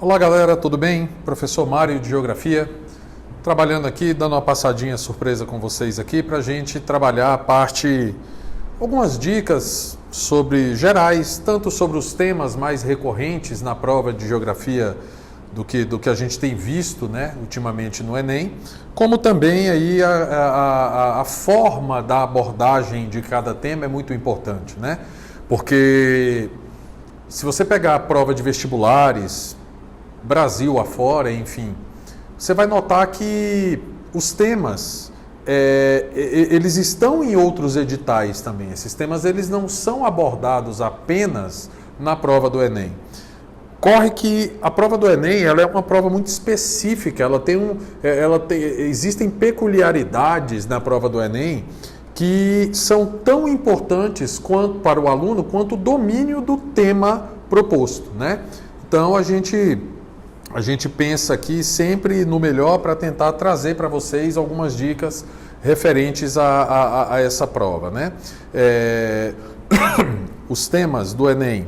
Olá galera, tudo bem? Professor Mário de Geografia, trabalhando aqui, dando uma passadinha surpresa com vocês aqui para a gente trabalhar a parte, algumas dicas sobre gerais, tanto sobre os temas mais recorrentes na prova de Geografia do que a gente tem visto, né, ultimamente no Enem, como também aí a forma da abordagem de cada tema é muito importante, né? Porque se você pegar a prova de vestibulares, Brasil afora, enfim, você vai notar que os temas, eles estão em outros editais também. Esses temas eles não são abordados apenas na prova do Enem. Corre que a prova do Enem ela é uma prova muito específica, existem peculiaridades na prova do Enem que são tão importantes quanto para o aluno quanto o domínio do tema proposto, né? Então a gente pensa aqui sempre no melhor para tentar trazer para vocês algumas dicas referentes a essa prova, né? Os temas do Enem,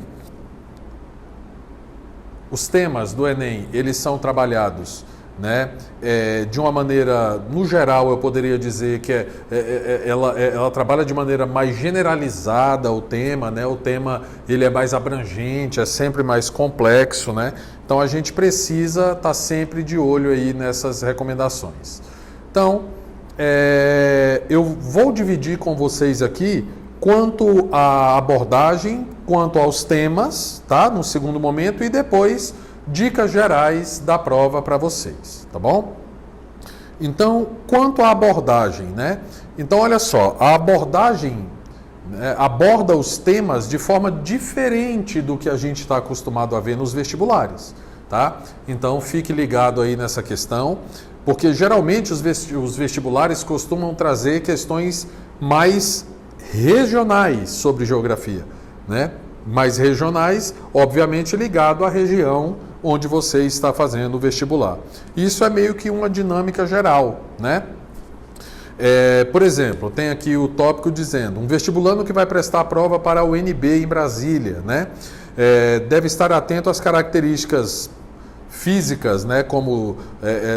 eles são trabalhados, né? De uma maneira, no geral, eu poderia dizer que ela trabalha de maneira mais generalizada o tema, né? O tema ele é mais abrangente, é sempre mais complexo, né? Então a gente precisa estar sempre de olho aí nessas recomendações. Então, eu vou dividir com vocês aqui quanto à abordagem, quanto aos temas, tá? No segundo momento, e depois dicas gerais da prova para vocês, tá bom? Então, quanto à abordagem, né? Então, olha só, a abordagem aborda os temas de forma diferente do que a gente está acostumado a ver nos vestibulares, tá? Então, fique ligado aí nessa questão, porque geralmente os vestibulares costumam trazer questões mais regionais sobre geografia, né? Mais regionais, obviamente ligado à região onde você está fazendo o vestibular. Isso é meio que uma dinâmica geral, né? Por exemplo, tem aqui o tópico dizendo, um vestibulando que vai prestar a prova para a UNB em Brasília, né? Deve estar atento às características físicas, né, como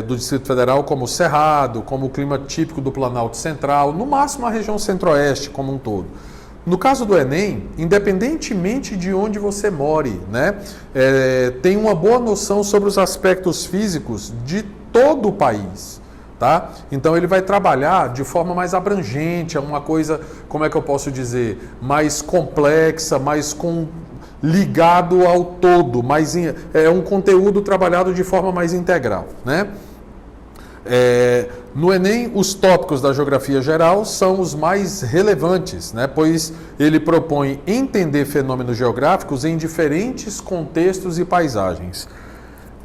do Distrito Federal, como o Cerrado, como o clima típico do Planalto Central, no máximo a região Centro-Oeste como um todo. No caso do Enem, independentemente de onde você more, né, tem uma boa noção sobre os aspectos físicos de todo o país. Tá? Então ele vai trabalhar de forma mais abrangente, é uma coisa, como é que eu posso dizer, mais complexa, ligado ao todo, é um conteúdo trabalhado de forma mais integral, né? No Enem, os tópicos da geografia geral são os mais relevantes, né? Pois ele propõe entender fenômenos geográficos em diferentes contextos e paisagens.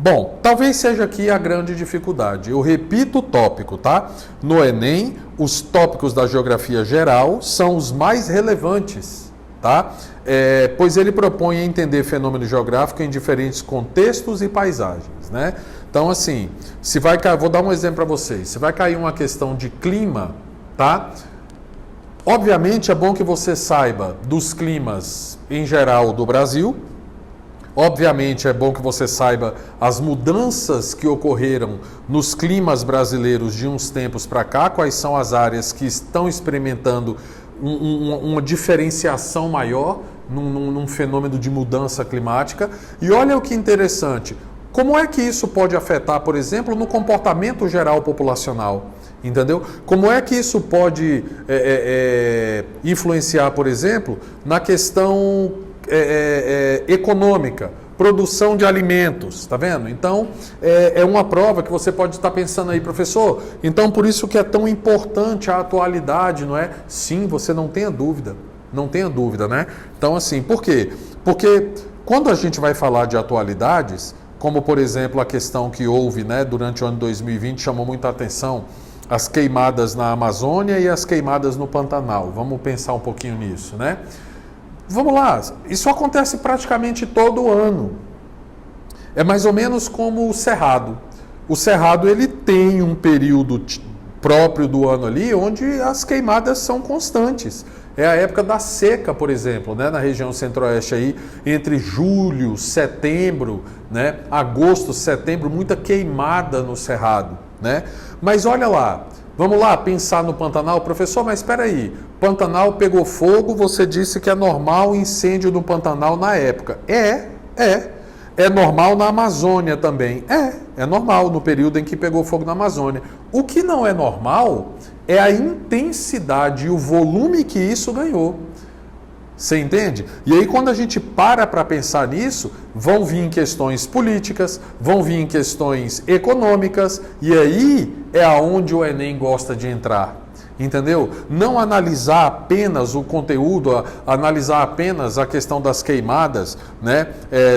Bom, talvez seja aqui a grande dificuldade. Eu repito o tópico, tá? No Enem, os tópicos da geografia geral são os mais relevantes, tá? Pois ele propõe entender fenômeno geográfico em diferentes contextos e paisagens, né? Então, assim, vou dar um exemplo para vocês. Se vai cair uma questão de clima, tá? Obviamente é bom que você saiba dos climas em geral do Brasil. Obviamente é bom que você saiba as mudanças que ocorreram nos climas brasileiros de uns tempos para cá, quais são as áreas que estão experimentando uma diferenciação maior num fenômeno de mudança climática. E olha o que interessante, como é que isso pode afetar, por exemplo, no comportamento geral populacional? Entendeu? Como é que isso pode influenciar, por exemplo, na questão econômica, produção de alimentos, tá vendo? Então, é uma prova que você pode estar pensando aí, professor, então por isso que é tão importante a atualidade, não é? Sim, você não tenha dúvida, né? Então, assim, por quê? Porque quando a gente vai falar de atualidades, como por exemplo a questão que houve, né, durante o ano 2020, chamou muita atenção, as queimadas na Amazônia e as queimadas no Pantanal. Vamos pensar um pouquinho nisso, né? Vamos lá, isso acontece praticamente todo ano. É mais ou menos como o Cerrado. O Cerrado ele tem um período próprio do ano ali onde as queimadas são constantes. é a época da seca, por exemplo, né? Na região centro-oeste aí, entre julho, setembro, né? Agosto, setembro, muita queimada no cerrado, né? Mas olha lá, vamos lá pensar no Pantanal. Professor, mas espera aí, Pantanal pegou fogo, você disse que é normal incêndio no Pantanal na época. É normal na Amazônia também. É normal no período em que pegou fogo na Amazônia. O que não é normal é a intensidade e o volume que isso ganhou. Você entende? E aí quando a gente para pensar nisso, vão vir questões políticas, vão vir questões econômicas, e aí é aonde o Enem gosta de entrar. Entendeu? Não analisar apenas o conteúdo, analisar apenas a questão das queimadas, né,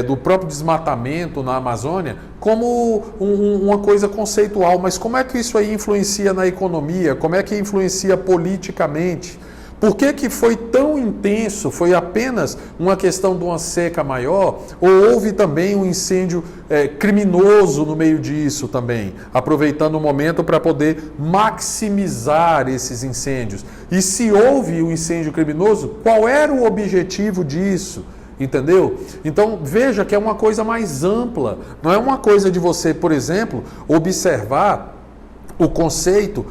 do próprio desmatamento na Amazônia, como uma coisa conceitual, mas como é que isso aí influencia na economia, como é que influencia politicamente? Por que foi tão intenso? Foi apenas uma questão de uma seca maior? Ou houve também um incêndio criminoso no meio disso também? Aproveitando o momento para poder maximizar esses incêndios. E se houve um incêndio criminoso, qual era o objetivo disso? Entendeu? Então veja que é uma coisa mais ampla. Não é uma coisa de você, por exemplo, observar o conceito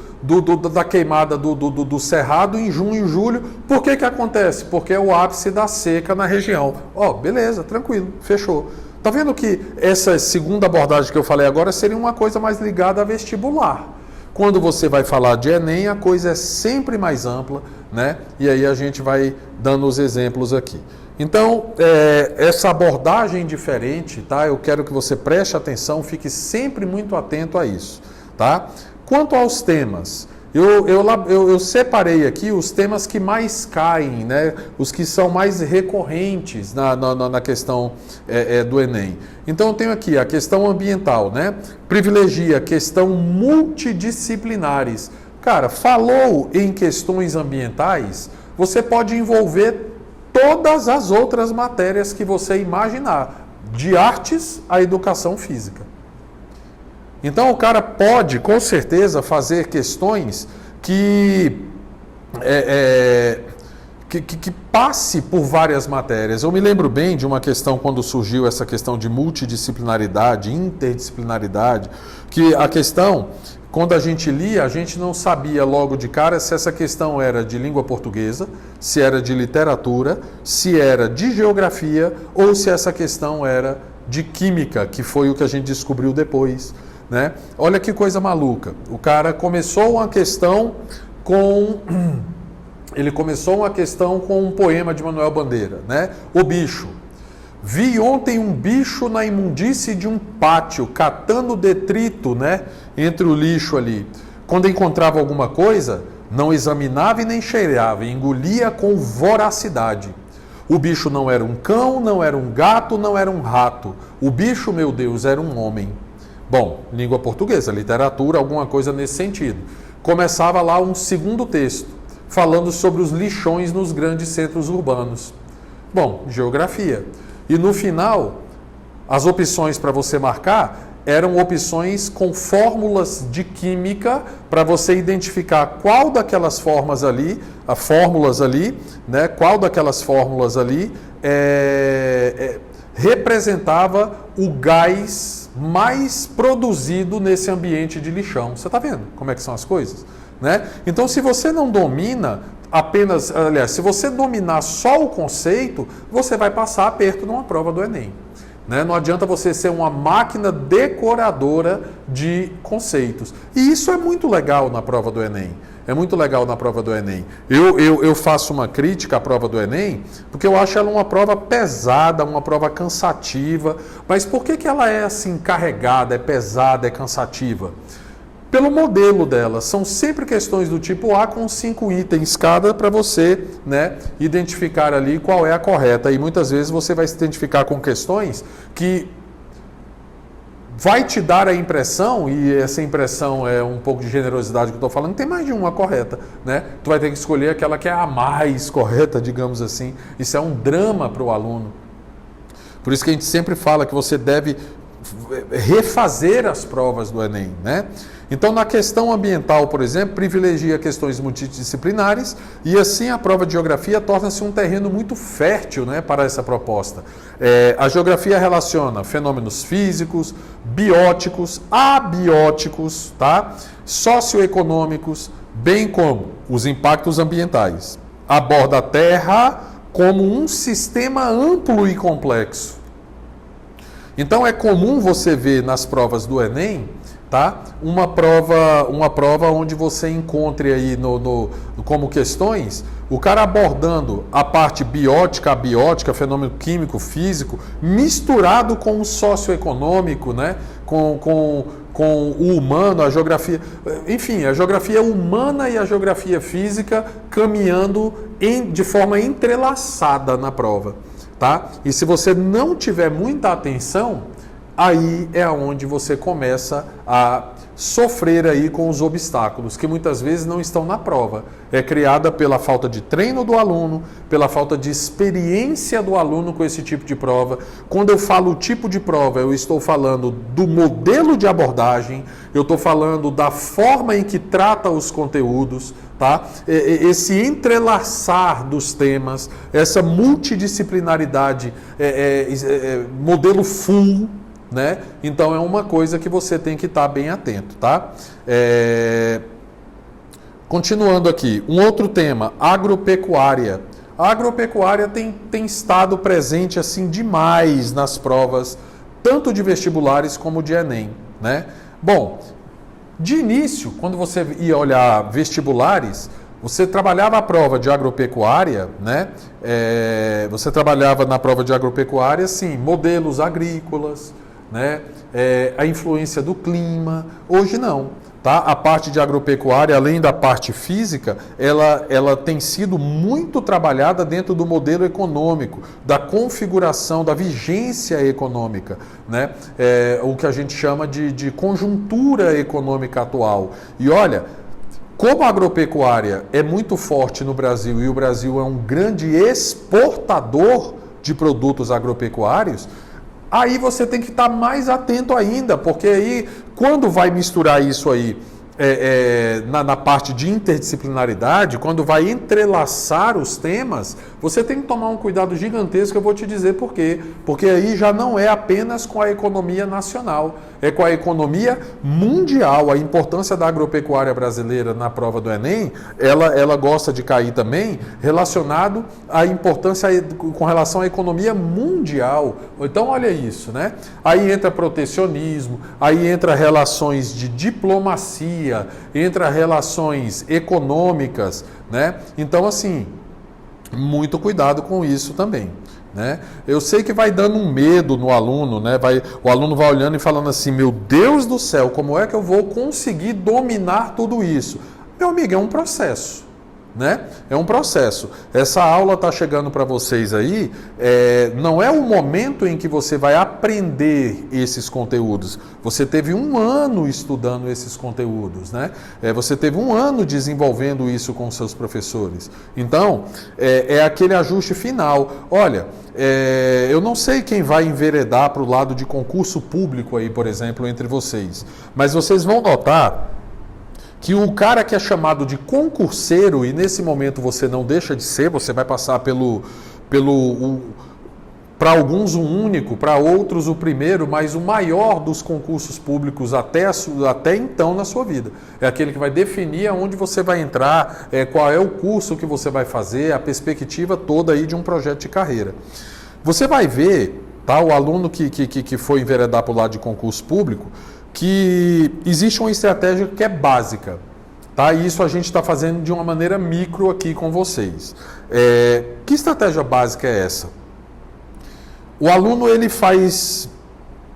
da queimada do Cerrado em junho e julho. Por que acontece? Porque é o ápice da seca na região. Beleza, tranquilo, fechou. Tá vendo que essa segunda abordagem que eu falei agora seria uma coisa mais ligada a vestibular. Quando você vai falar de Enem, a coisa é sempre mais ampla, né? E aí a gente vai dando os exemplos aqui. Então, essa abordagem diferente, tá? Eu quero que você preste atenção, fique sempre muito atento a isso, tá? Quanto aos temas, eu separei aqui os temas que mais caem, né? Os que são mais recorrentes na questão do Enem. Então eu tenho aqui a questão ambiental, né? Privilegia a questão multidisciplinares. Cara, falou em questões ambientais, você pode envolver todas as outras matérias que você imaginar, de artes à educação física. Então o cara pode, com certeza, fazer questões que passe por várias matérias. Eu me lembro bem de uma questão quando surgiu essa questão de multidisciplinaridade, interdisciplinaridade, que a questão, quando a gente lia, a gente não sabia logo de cara se essa questão era de língua portuguesa, se era de literatura, se era de geografia ou se essa questão era de química, que foi o que a gente descobriu depois. Né? Olha que coisa maluca. O cara começou uma questão com um poema de Manuel Bandeira, né? O bicho. Vi ontem um bicho na imundície de um pátio, catando detrito, né? Entre o lixo ali. Quando encontrava alguma coisa, não examinava e nem cheirava, engolia com voracidade. O bicho não era um cão, não era um gato, não era um rato. O bicho, meu Deus, era um homem. Bom, língua portuguesa, literatura, alguma coisa nesse sentido. Começava lá um segundo texto, falando sobre os lixões nos grandes centros urbanos. Bom, geografia. E no final, as opções para você marcar eram opções com fórmulas de química para você identificar qual daquelas fórmulas ali, né? Qual daquelas fórmulas ali representava o gás mais produzido nesse ambiente de lixão. Você está vendo como é que são as coisas? Né? Então, se você não domina se você dominar só o conceito, você vai passar aperto numa prova do Enem. Né? Não adianta você ser uma máquina decoradora de conceitos. E isso é muito legal na prova do Enem. É muito legal na prova do Enem. Eu faço uma crítica à prova do Enem, porque eu acho ela uma prova pesada, uma prova cansativa. Mas por que ela é assim carregada, é pesada, é cansativa? Pelo modelo dela. São sempre questões do tipo A com 5 itens cada para você, né, identificar ali qual é a correta. E muitas vezes você vai se identificar com questões que vai te dar a impressão, e essa impressão é um pouco de generosidade que eu estou falando, tem mais de uma correta, né? Tu vai ter que escolher aquela que é a mais correta, digamos assim. Isso é um drama para o aluno. Por isso que a gente sempre fala que você deve refazer as provas do Enem, né? Então, na questão ambiental, por exemplo, privilegia questões multidisciplinares e assim a prova de geografia torna-se um terreno muito fértil, né, para essa proposta. A geografia relaciona fenômenos físicos, bióticos, abióticos, tá? Socioeconômicos, bem como os impactos ambientais. Aborda a Terra como um sistema amplo e complexo. Então é comum você ver nas provas do Enem, tá? Uma prova onde você encontre aí como questões o cara abordando a parte biótica, abiótica, fenômeno químico, físico, misturado com o socioeconômico, né? Com o humano, a geografia, enfim, a geografia humana e a geografia física caminhando de forma entrelaçada na prova, tá? E se você não tiver muita atenção, aí é onde você começa a sofrer aí com os obstáculos, que muitas vezes não estão na prova. É criada pela falta de treino do aluno, pela falta de experiência do aluno com esse tipo de prova. Quando eu falo tipo de prova, eu estou falando do modelo de abordagem, eu estou falando da forma em que trata os conteúdos, tá? Esse entrelaçar dos temas, essa multidisciplinaridade, modelo full, né? Então é uma coisa que você tem que estar bem atento, tá? Continuando aqui, um outro tema, agropecuária. A agropecuária tem estado presente assim demais nas provas, tanto de vestibulares como de Enem, né? Bom, de início, quando você ia olhar vestibulares, você trabalhava a prova de agropecuária, né? Você trabalhava na prova de agropecuária, sim, modelos agrícolas, né? A influência do clima. Hoje não, tá? A parte de agropecuária, além da parte física, ela tem sido muito trabalhada dentro do modelo econômico, da configuração, da vigência econômica, né? O que a gente chama de conjuntura econômica atual. E olha, como a agropecuária é muito forte no Brasil e o Brasil é um grande exportador de produtos agropecuários, aí você tem que estar mais atento ainda, porque aí, quando vai misturar isso aí na parte de interdisciplinaridade, quando vai entrelaçar os temas, você tem que tomar um cuidado gigantesco, eu vou te dizer por quê. Porque aí já não é apenas com a economia nacional, é com a economia mundial. A importância da agropecuária brasileira na prova do Enem, ela gosta de cair também relacionado à importância com relação à economia mundial. Então, olha isso, né? Aí entra protecionismo, aí entra relações de diplomacia, entra relações econômicas, né? Então, assim, muito cuidado com isso também, né? Eu sei que vai dando um medo no aluno, né? O aluno vai olhando e falando assim, meu Deus do céu, como é que eu vou conseguir dominar tudo isso? Meu amigo, é um processo, né? É um processo. Essa aula está chegando para vocês aí, não é o momento em que você vai aprender esses conteúdos. Você teve um ano estudando esses conteúdos, né? Você teve um ano desenvolvendo isso com seus professores. Então, é aquele ajuste final. Olha, eu não sei quem vai enveredar para o lado de concurso público aí, por exemplo, entre vocês, mas vocês vão notar que o cara que é chamado de concurseiro, e nesse momento você não deixa de ser, você vai passar para alguns o único, para outros o primeiro, mas o maior dos concursos públicos até então na sua vida. É aquele que vai definir aonde você vai entrar, qual é o curso que você vai fazer, a perspectiva toda aí de um projeto de carreira. Você vai ver, tá, o aluno que foi enveredar para o lado de concurso público, que existe uma estratégia que é básica, tá? E isso a gente está fazendo de uma maneira micro aqui com vocês. Que estratégia básica é essa? O aluno ele faz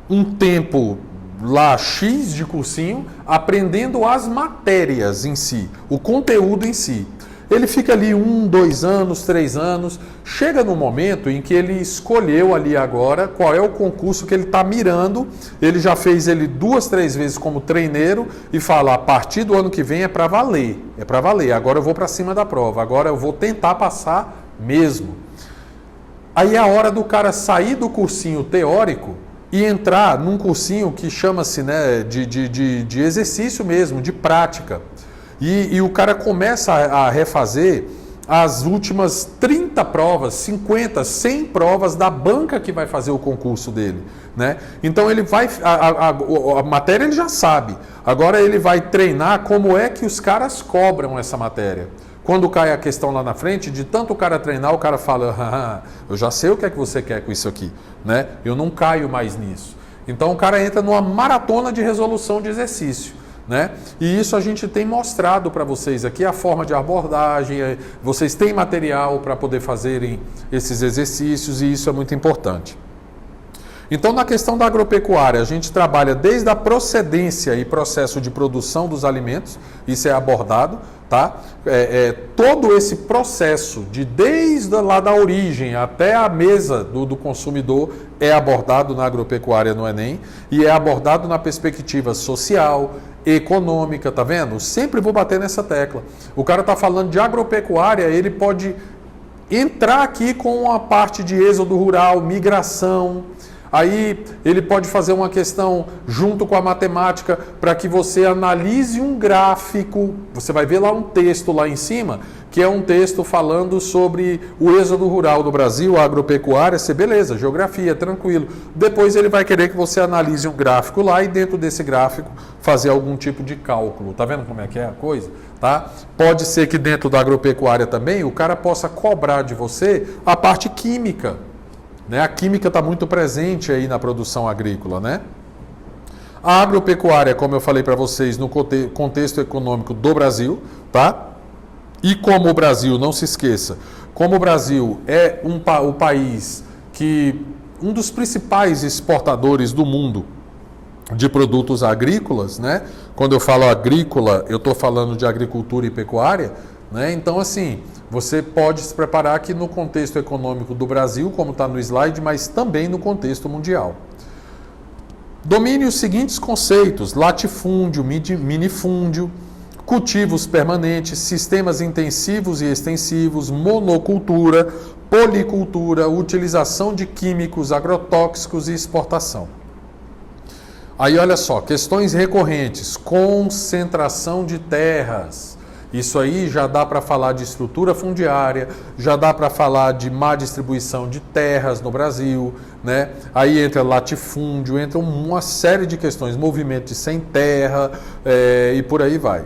um tempo lá X de cursinho aprendendo as matérias em si, o conteúdo em si. Ele fica ali 1, 2 anos, 3 anos, chega no momento em que ele escolheu ali agora qual é o concurso que ele está mirando, ele já fez ele 2, 3 vezes como treineiro e fala, a partir do ano que vem é para valer, agora eu vou para cima da prova, agora eu vou tentar passar mesmo. Aí é a hora do cara sair do cursinho teórico e entrar num cursinho que chama-se, né, de exercício mesmo, de prática. E o cara começa a refazer as últimas 30 provas, 50, 100 provas da banca que vai fazer o concurso dele, né? Então ele vai, a matéria ele já sabe, agora ele vai treinar como é que os caras cobram essa matéria. Quando cai a questão lá na frente, de tanto o cara treinar, o cara fala, eu já sei o que é que você quer com isso aqui, né? Eu não caio mais nisso. Então o cara entra numa maratona de resolução de exercício, né? E isso a gente tem mostrado para vocês aqui, a forma de abordagem, vocês têm material para poder fazerem esses exercícios e isso é muito importante. Então, na questão da agropecuária, a gente trabalha desde a procedência e processo de produção dos alimentos, isso é abordado, tá? Todo esse processo, desde lá da origem até a mesa do consumidor, é abordado na agropecuária no Enem e é abordado na perspectiva social, econômica, tá vendo? Sempre vou bater nessa tecla. O cara está falando de agropecuária, ele pode entrar aqui com a parte de êxodo rural, migração. Aí ele pode fazer uma questão junto com a matemática para que você analise um gráfico. Você vai ver lá um texto lá em cima, que é um texto falando sobre o êxodo rural do Brasil, a agropecuária, beleza, geografia, tranquilo. Depois ele vai querer que você analise um gráfico lá e dentro desse gráfico fazer algum tipo de cálculo. Tá vendo como é que é a coisa? Tá? Pode ser que dentro da agropecuária também o cara possa cobrar de você a parte química. Né? A química está muito presente aí na produção agrícola, né? A agropecuária, como eu falei para vocês, no contexto econômico do Brasil, tá? E como o Brasil, não se esqueça, como o Brasil é o país que um dos principais exportadores do mundo de produtos agrícolas, né? Quando eu falo agrícola, eu estou falando de agricultura e pecuária, né? Então, assim, você pode se preparar aqui no contexto econômico do Brasil, como está no slide, mas também no contexto mundial. Domine os seguintes conceitos: latifúndio, minifúndio, cultivos permanentes, sistemas intensivos e extensivos, monocultura, policultura, utilização de químicos, agrotóxicos e exportação. Aí olha só, questões recorrentes: concentração de terras. Isso aí já dá para falar de estrutura fundiária, já dá para falar de má distribuição de terras no Brasil, né? Aí entra latifúndio, entra uma série de questões, movimento de sem terra e por aí vai.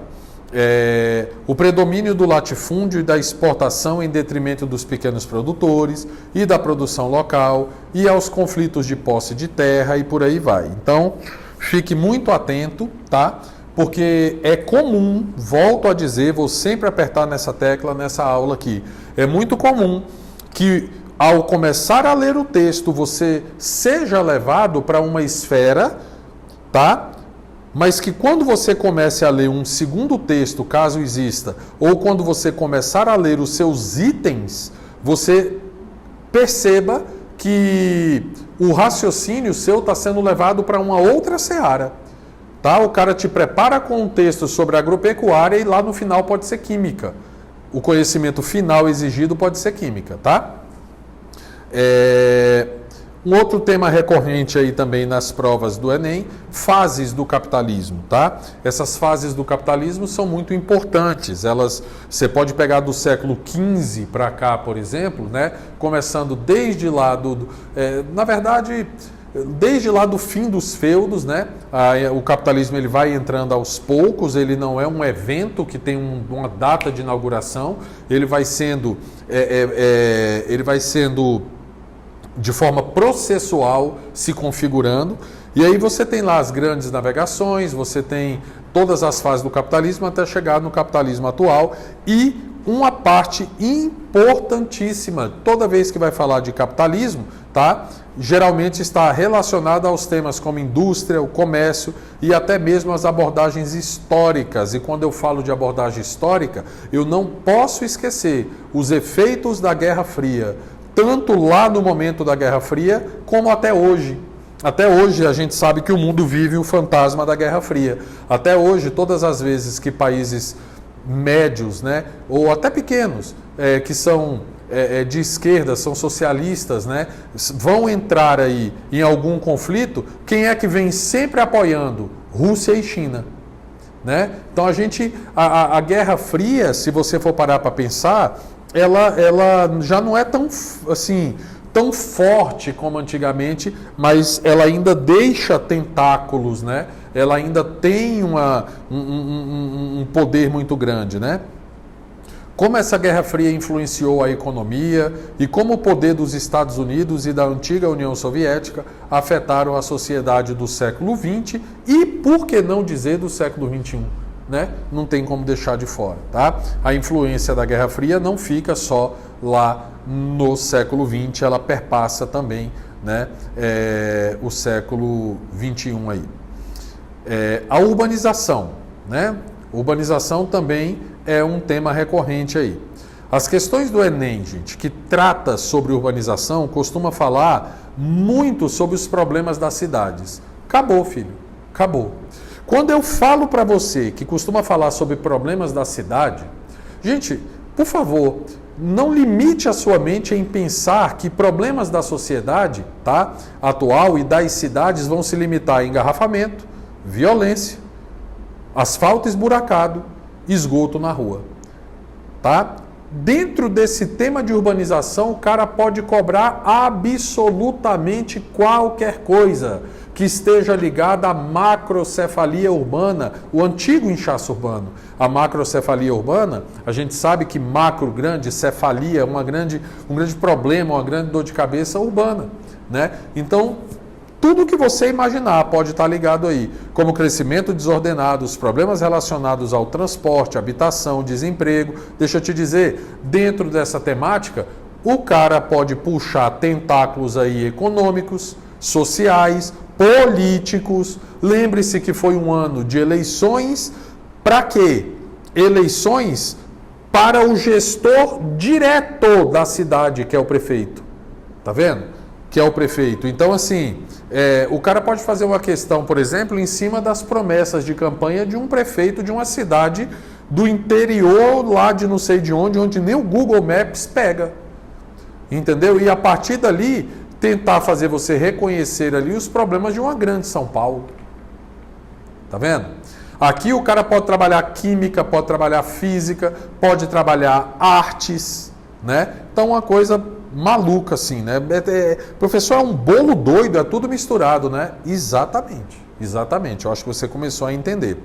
O predomínio do latifúndio e da exportação em detrimento dos pequenos produtores e da produção local e aos conflitos de posse de terra e por aí vai. Então, fique muito atento, tá? Porque é comum, volto a dizer, vou sempre apertar nessa tecla nessa aula aqui, é muito comum que ao começar a ler o texto você seja levado para uma esfera, tá? Mas que quando você comece a ler um segundo texto, caso exista, ou quando você começar a ler os seus itens, você perceba que o raciocínio seu está sendo levado para uma outra seara. Tá? O cara te prepara com um texto sobre agropecuária e lá no final pode ser química. O conhecimento final exigido pode ser química, tá? Um outro tema recorrente aí também nas provas do Enem, fases do capitalismo, tá? Essas fases do capitalismo são muito importantes. Você pode pegar do século XV para cá, por exemplo, né? Começando desde lá na verdade, desde lá do fim dos feudos, né? O capitalismo ele vai entrando aos poucos, ele não é um evento que tem uma data de inauguração, ele vai sendo de forma processual se configurando, e aí você tem lá as grandes navegações, você tem todas as fases do capitalismo até chegar no capitalismo atual, e uma parte importantíssima, toda vez que vai falar de capitalismo, tá? Geralmente está relacionada aos temas como indústria, o comércio e até mesmo as abordagens históricas. E quando eu falo de abordagem histórica, eu não posso esquecer os efeitos da Guerra Fria, tanto lá no momento da Guerra Fria, como até hoje. Até hoje a gente sabe que o mundo vive o fantasma da Guerra Fria. Até hoje, todas as vezes que países médios, né, ou até pequenos, que são de esquerda, são socialistas, né, vão entrar aí em algum conflito, quem é que vem sempre apoiando? Rússia e China. Né? Então a Guerra Fria, se você for parar para pensar, ela já não é tão forte como antigamente, mas ela ainda deixa tentáculos, né? Ela ainda tem um poder muito grande, né? Como essa Guerra Fria influenciou a economia e como o poder dos Estados Unidos e da antiga União Soviética afetaram a sociedade do século XX e, por que não dizer, do século XXI, né? Não tem como deixar de fora, tá? A influência da Guerra Fria não fica só lá no século XX, ela perpassa também, né, o século XXI aí. A urbanização, né? Urbanização também é um tema recorrente aí. As questões do Enem, gente, que trata sobre urbanização, costuma falar muito sobre os problemas das cidades. Acabou, filho. Acabou. Quando eu falo para você que costuma falar sobre problemas da cidade, gente, por favor, não limite a sua mente em pensar que problemas da sociedade, tá, atual e das cidades vão se limitar a engarrafamento, violência, asfalto esburacado, esgoto na rua, tá? Dentro desse tema de urbanização, o cara pode cobrar absolutamente qualquer coisa que esteja ligada à macrocefalia urbana, o antigo inchaço urbano. A macrocefalia urbana, a gente sabe que macro, grande, cefalia, um grande problema, uma grande dor de cabeça urbana, né? Então, tudo que você imaginar pode estar ligado aí, como crescimento desordenado, os problemas relacionados ao transporte, habitação, desemprego. Deixa eu te dizer, dentro dessa temática, o cara pode puxar tentáculos aí econômicos, sociais, políticos. Lembre-se que foi um ano de eleições. Para quê? Eleições para o gestor diretor da cidade, que é o prefeito. Tá vendo? Que é o prefeito. Então, assim, o cara pode fazer uma questão, por exemplo, em cima das promessas de campanha de um prefeito de uma cidade do interior, lá de não sei de onde nem o Google Maps pega. Entendeu? E a partir dali, tentar fazer você reconhecer ali os problemas de uma grande São Paulo. Tá vendo? Aqui o cara pode trabalhar química, pode trabalhar física, pode trabalhar artes, né? Então, uma coisa maluca assim, né? Professor, é um bolo doido, é tudo misturado, né? Exatamente, eu acho que você começou a entender.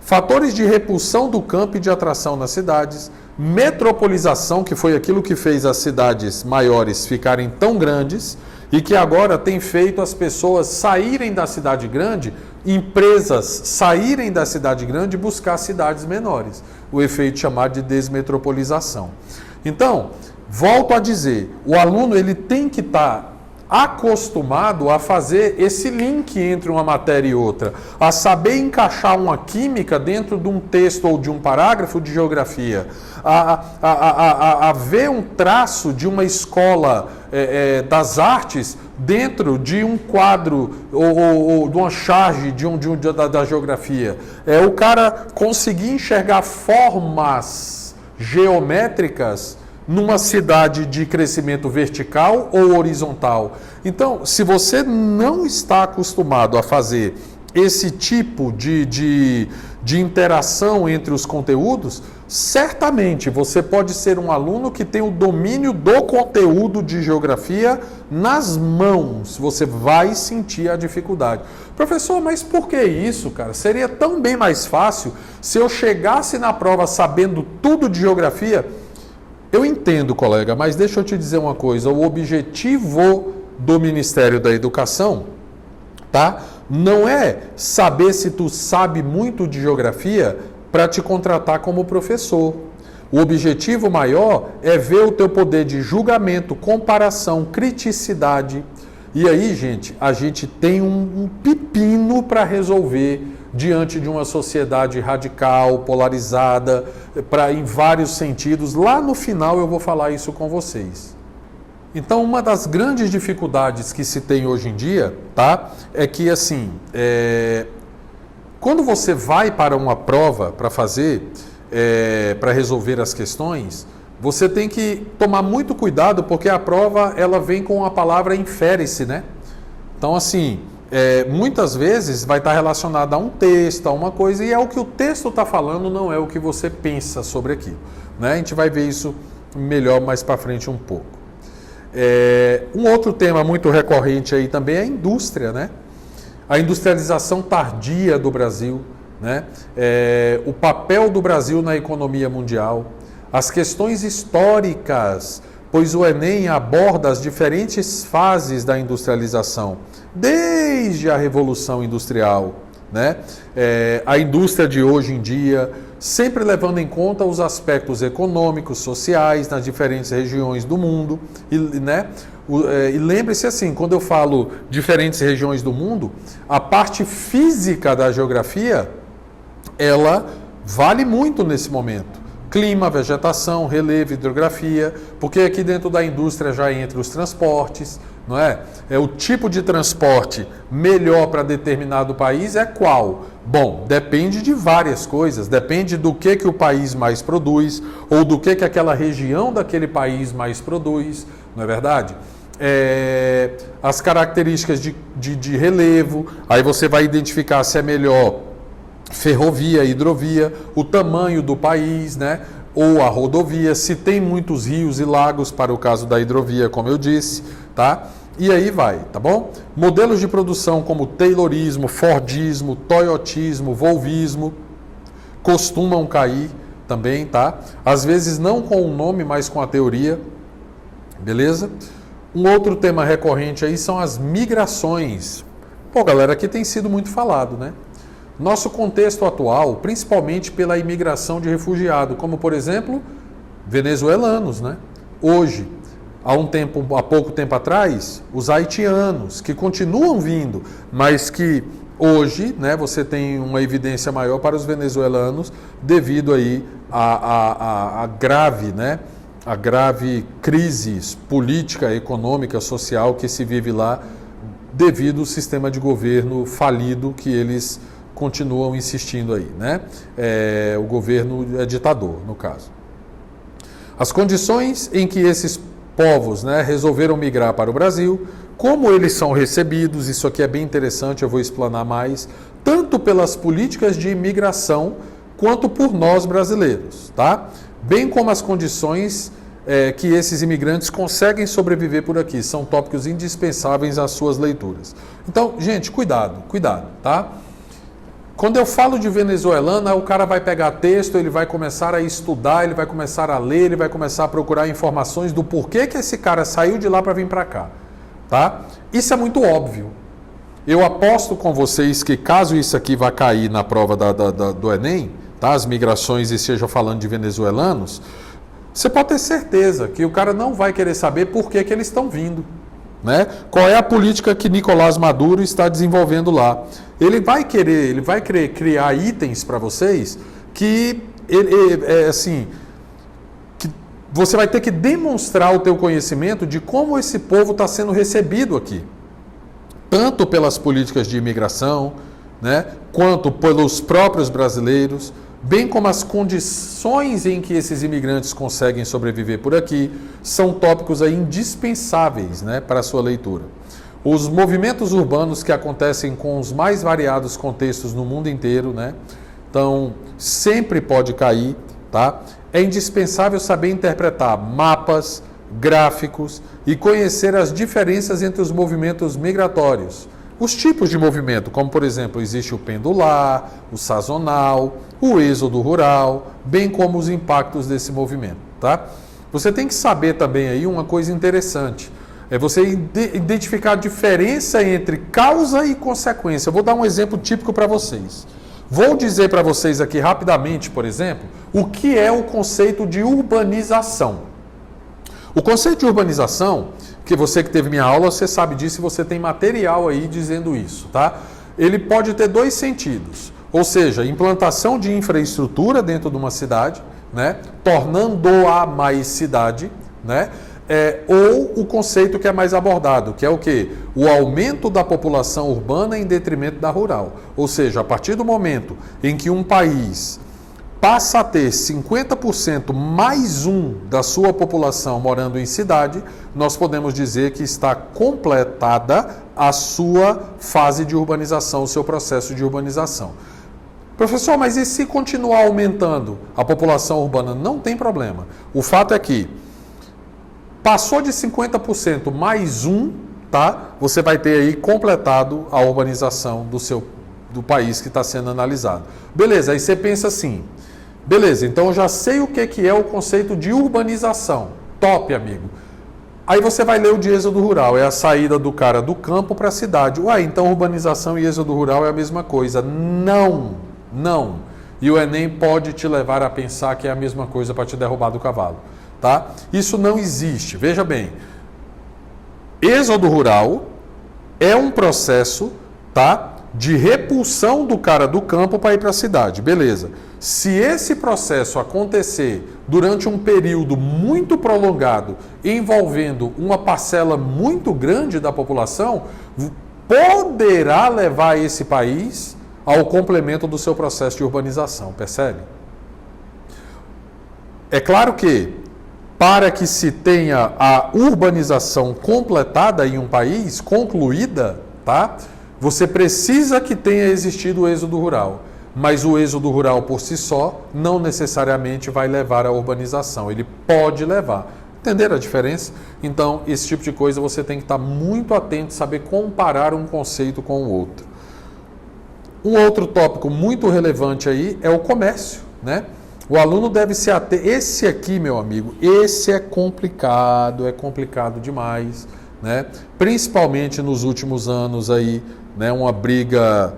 Fatores de repulsão do campo e de atração nas cidades, metropolização, que foi aquilo que fez as cidades maiores ficarem tão grandes e que agora tem feito as pessoas saírem da cidade grande, empresas saírem da cidade grande e buscar cidades menores. O efeito chamado de desmetropolização. Então, volto a dizer, o aluno ele tem que estar acostumado a fazer esse link entre uma matéria e outra, a saber encaixar uma química dentro de um texto ou de um parágrafo de geografia, a ver um traço de uma escola das artes dentro de um quadro ou de uma charge da geografia. O cara conseguir enxergar formas geométricas numa cidade de crescimento vertical ou horizontal. Então, se você não está acostumado a fazer esse tipo de interação entre os conteúdos, certamente você pode ser um aluno que tem o domínio do conteúdo de geografia nas mãos. Você vai sentir a dificuldade. Professor, mas por que isso, cara? Seria tão bem mais fácil se eu chegasse na prova sabendo tudo de geografia. Eu entendo, colega, mas deixa eu te dizer uma coisa. O objetivo do Ministério da Educação, tá? Não é saber se tu sabe muito de geografia para te contratar como professor. O objetivo maior é ver o teu poder de julgamento, comparação, criticidade. E aí, gente, a gente tem um pepino para resolver diante de uma sociedade radical, polarizada, em vários sentidos. Lá no final eu vou falar isso com vocês. Então, uma das grandes dificuldades que se tem hoje em dia, tá, é que assim, quando você vai para uma prova para fazer, para resolver as questões, você tem que tomar muito cuidado, porque a prova ela vem com a palavra infere-se, né? Então, assim, muitas vezes vai estar relacionada a um texto, a uma coisa, e é o que o texto está falando, não é o que você pensa sobre aquilo, né? A gente vai ver isso melhor mais para frente um pouco. Um outro tema muito recorrente aí também é a indústria, né? A industrialização tardia do Brasil, né? O papel do Brasil na economia mundial, as questões históricas, pois o Enem aborda as diferentes fases da industrialização, desde a Revolução Industrial, né? A indústria de hoje em dia, sempre levando em conta os aspectos econômicos, sociais, nas diferentes regiões do mundo, né? E lembre-se assim, quando eu falo diferentes regiões do mundo, a parte física da geografia, ela vale muito nesse momento. Clima, vegetação, relevo, hidrografia, porque aqui dentro da indústria já entra os transportes, não é? O tipo de transporte melhor para determinado país é qual? Bom, depende de várias coisas, depende do que o país mais produz, ou do que aquela região daquele país mais produz, não é verdade? As características de relevo, aí você vai identificar se é melhor ferrovia, hidrovia, o tamanho do país, né? Ou a rodovia, se tem muitos rios e lagos, para o caso da hidrovia, como eu disse, tá? E aí vai, tá bom? Modelos de produção como Taylorismo, Fordismo, Toyotismo, Volvismo costumam cair também, tá? Às vezes não com o nome, mas com a teoria, beleza? Um outro tema recorrente aí são as migrações. Pô, galera, aqui tem sido muito falado, né? Nosso contexto atual, principalmente pela imigração de refugiados, como por exemplo, venezuelanos, né? Hoje, há pouco tempo atrás, os haitianos, que continuam vindo, mas que hoje, né, você tem uma evidência maior para os venezuelanos devido aí a grave, né? A grave crise política, econômica, social que se vive lá devido ao sistema de governo falido que eles continuam insistindo aí, né? O governo é ditador, no caso. As condições em que esses povos, né, resolveram migrar para o Brasil, como eles são recebidos, isso aqui é bem interessante, eu vou explanar mais, tanto pelas políticas de imigração, quanto por nós brasileiros, tá? Bem como as condições que esses imigrantes conseguem sobreviver por aqui. São tópicos indispensáveis às suas leituras. Então, gente, cuidado, tá? Quando eu falo de venezuelana, o cara vai pegar texto, ele vai começar a estudar, ele vai começar a ler, ele vai começar a procurar informações do porquê que esse cara saiu de lá para vir para cá, tá? Isso é muito óbvio. Eu aposto com vocês que caso isso aqui vá cair na prova do Enem, tá? As migrações e esteja falando de venezuelanos, você pode ter certeza que o cara não vai querer saber por que eles estão vindo, né? Qual é a política que Nicolás Maduro está desenvolvendo lá. Ele vai querer criar itens para vocês que que você vai ter que demonstrar o teu conhecimento de como esse povo está sendo recebido aqui, tanto pelas políticas de imigração, né, quanto pelos próprios brasileiros, bem como as condições em que esses imigrantes conseguem sobreviver por aqui, são tópicos aí indispensáveis, né, para a sua leitura. Os movimentos urbanos que acontecem com os mais variados contextos no mundo inteiro, né, então sempre pode cair, tá? É indispensável saber interpretar mapas, gráficos e conhecer as diferenças entre os movimentos migratórios. Os tipos de movimento, como por exemplo, existe o pendular, o sazonal, o êxodo rural, bem como os impactos desse movimento, tá? Você tem que saber também aí uma coisa interessante, é você identificar a diferença entre causa e consequência. Eu vou dar um exemplo típico para vocês. Vou dizer para vocês aqui rapidamente, por exemplo, o que é o conceito de urbanização. O conceito de urbanização, que você que teve minha aula, você sabe disso e você tem material aí dizendo isso, tá? Ele pode ter dois sentidos, ou seja, implantação de infraestrutura dentro de uma cidade, né? Tornando-a mais cidade, né? Ou o conceito que é mais abordado, que é o quê? O aumento da população urbana em detrimento da rural. Ou seja, a partir do momento em que um país passa a ter 50% mais um da sua população morando em cidade, nós podemos dizer que está completada a sua fase de urbanização, o seu processo de urbanização. Professor, mas e se continuar aumentando a população urbana? Não tem problema. O fato é que passou de 50% mais um, tá? Você vai ter aí completado a urbanização do país que está sendo analisado. Beleza, aí você pensa assim, beleza, então eu já sei o que é o conceito de urbanização. Top, amigo. Aí você vai ler o de êxodo rural, é a saída do cara do campo para a cidade. Ué, então urbanização e êxodo rural é a mesma coisa. Não. E o Enem pode te levar a pensar que é a mesma coisa para te derrubar do cavalo, tá? Isso não existe. Veja bem, êxodo rural é um processo, tá, de repulsão do cara do campo para ir para a cidade, beleza. Se esse processo acontecer durante um período muito prolongado, envolvendo uma parcela muito grande da população, poderá levar esse país ao complemento do seu processo de urbanização, percebe? É claro que, para que se tenha a urbanização completada em um país, concluída, tá? Você precisa que tenha existido o êxodo rural, mas o êxodo rural por si só não necessariamente vai levar à urbanização, ele pode levar. Entenderam a diferença? Então, esse tipo de coisa você tem que estar muito atento, saber comparar um conceito com o outro. Um outro tópico muito relevante aí é o comércio, né? O aluno deve se ater. Esse aqui, meu amigo, esse é complicado demais, né? Principalmente nos últimos anos aí, né? Uma briga